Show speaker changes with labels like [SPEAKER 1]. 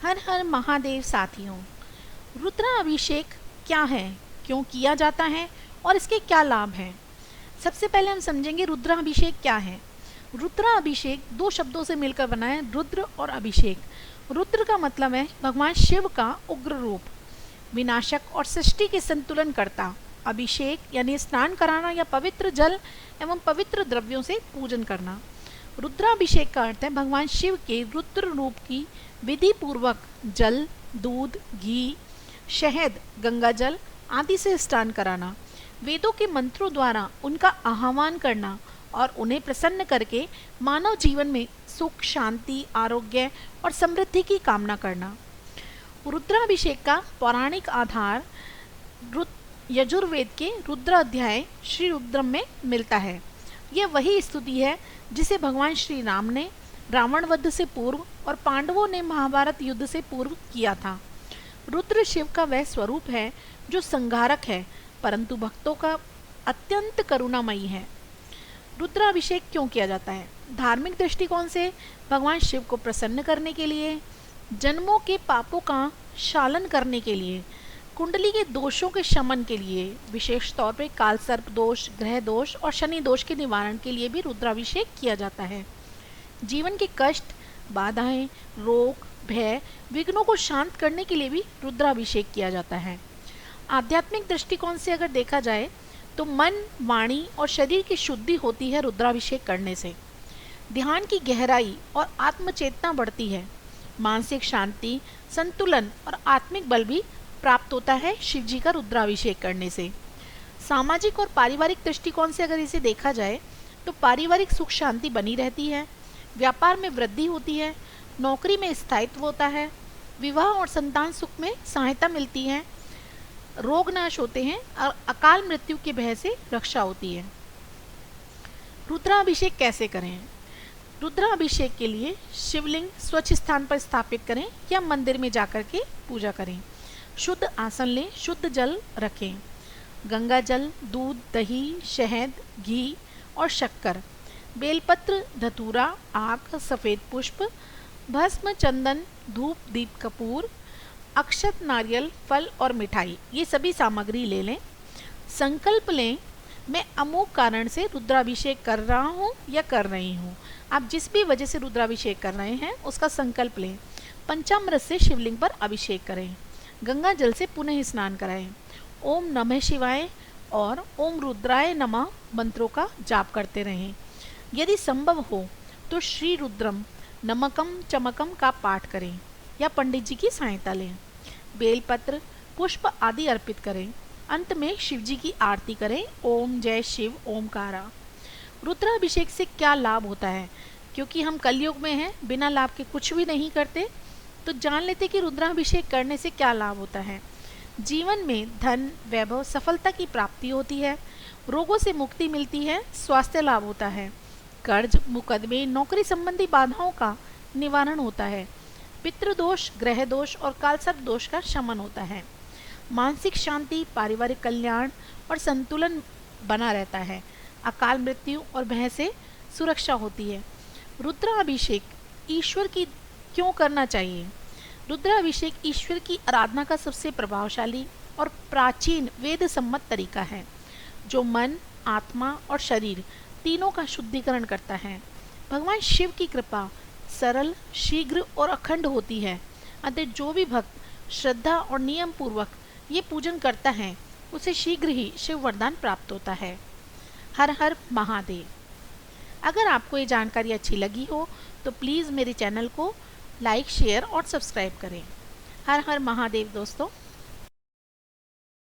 [SPEAKER 1] हर हर महादेव साथियों। रुद्राभिषेक क्या है, क्यों किया जाता है और इसके क्या लाभ हैं। सबसे पहले हम समझेंगे रुद्राभिषेक क्या है। रुद्राभिषेक दो शब्दों से मिलकर बना है, रुद्र और अभिषेक। रुद्र का मतलब है भगवान शिव का उग्र रूप, विनाशक और सृष्टि के संतुलन करता। अभिषेक यानी स्नान कराना या पवित्र जल एवं पवित्र द्रव्यों से पूजन करना। रुद्राभिषेक का अर्थ है भगवान शिव के रुद्र रूप की विधि पूर्वक जल, दूध, घी, शहद, गंगा जल आदि से स्नान कराना, वेदों के मंत्रों द्वारा उनका आह्वान करना और उन्हें प्रसन्न करके मानव जीवन में सुख, शांति, आरोग्य और समृद्धि की कामना करना। रुद्राभिषेक का पौराणिक आधार यजुर्वेद के रुद्र अध्याय श्री रुद्रम में मिलता है। यह वही स्तुति है जिसे भगवान श्री राम ने रावण वध से पूर्व और पांडवों ने महाभारत युद्ध से पूर्व किया था। रुद्र शिव का वह स्वरूप है जो संहारक है परंतु भक्तों का अत्यंत करुणामयी है। रुद्राभिषेक क्यों किया जाता है? धार्मिक दृष्टिकोण से भगवान शिव को प्रसन्न करने के लिए, जन्मों के पापों का शालन करने के लिए, कुंडली के दोषों के शमन के लिए, विशेष तौर पे काल सर्प दोष, ग्रह दोष और शनि दोष के निवारण के लिए भी रुद्राभिषेक किया जाता है। जीवन के कष्ट, बाधाएं, रोग, भय, विघ्नों को शांत करने के लिए भी रुद्राभिषेक किया जाता है। आध्यात्मिक दृष्टिकोण से अगर देखा जाए तो मन, वाणी और शरीर की शुद्धि होती है रुद्राभिषेक करने से। ध्यान की गहराई और आत्मचेतना बढ़ती है। मानसिक शांति, संतुलन और आत्मिक बल भी प्राप्त होता है शिव जी का रुद्राभिषेक करने से। सामाजिक और पारिवारिक दृष्टिकोण से अगर इसे देखा जाए तो पारिवारिक सुख शांति बनी रहती है, व्यापार में वृद्धि होती है, नौकरी में स्थायित्व होता है, विवाह और संतान सुख में सहायता मिलती है, रोग नाश होते हैं और अकाल मृत्यु के भय से रक्षा होती है। रुद्राभिषेक कैसे करें? रुद्राभिषेक के लिए शिवलिंग स्वच्छ स्थान पर स्थापित करें या मंदिर में जाकर के पूजा करें। शुद्ध आसन लें, शुद्ध जल रखें। गंगा जल, दूध, दही, शहद, घी और शक्कर, बेलपत्र, धतूरा, आक, सफ़ेद पुष्प, भस्म, चंदन, धूप, दीप, कपूर, अक्षत, नारियल, फल और मिठाई, ये सभी सामग्री ले लें। संकल्प लें, मैं अमुक कारण से रुद्राभिषेक कर रहा हूँ या कर रही हूँ। आप जिस भी वजह से रुद्राभिषेक कर रहे हैं उसका संकल्प लें। पंचामृत से शिवलिंग पर अभिषेक करें। गंगा जल से पुनः स्नान कराएं। ओम नमः शिवाय और ओम रुद्राय नमः मंत्रों का जाप करते रहें। यदि संभव हो तो श्री रुद्रम नमकम चमकम का पाठ करें या पंडित जी की सहायता लें। बेलपत्र, पुष्प आदि अर्पित करें। अंत में शिव जी की आरती करें। ओम जय शिव ओमकारा। रुद्राभिषेक से क्या लाभ होता है? क्योंकि हम कलयुग में हैं, बिना लाभ के कुछ भी नहीं करते, तो जान लेते कि रुद्राभिषेक करने से क्या लाभ होता है। जीवन में धन, वैभव, सफलता की प्राप्ति होती है, रोगों से मुक्ति मिलती है, स्वास्थ्य लाभ होता है, कर्ज, मुकदमे, नौकरी संबंधी बाधाओं का निवारण होता है, पितृदोष, ग्रह दोष और कालसर्प दोष का शमन होता है, मानसिक शांति, पारिवारिक कल्याण और संतुलन बना रहता है, अकाल मृत्यु और भय से सुरक्षा होती है। रुद्राभिषेक ईश्वर की क्यों करना चाहिए? रुद्राभिषेक ईश्वर की आराधना का सबसे प्रभावशाली और प्राचीन वेद सम्मत तरीका है जो मन, आत्मा और शरीर तीनों का शुद्धिकरण करता है। भगवान शिव की कृपा सरल, शीघ्र और अखंड होती है। अतः जो भी भक्त श्रद्धा और नियम पूर्वक ये पूजन करता है उसे शीघ्र ही शिव वरदान प्राप्त होता है। हर हर महादेव। अगर आपको ये जानकारी अच्छी लगी हो तो प्लीज़ मेरे चैनल को लाइक, शेयर और सब्सक्राइब करें। हर हर महादेव दोस्तों।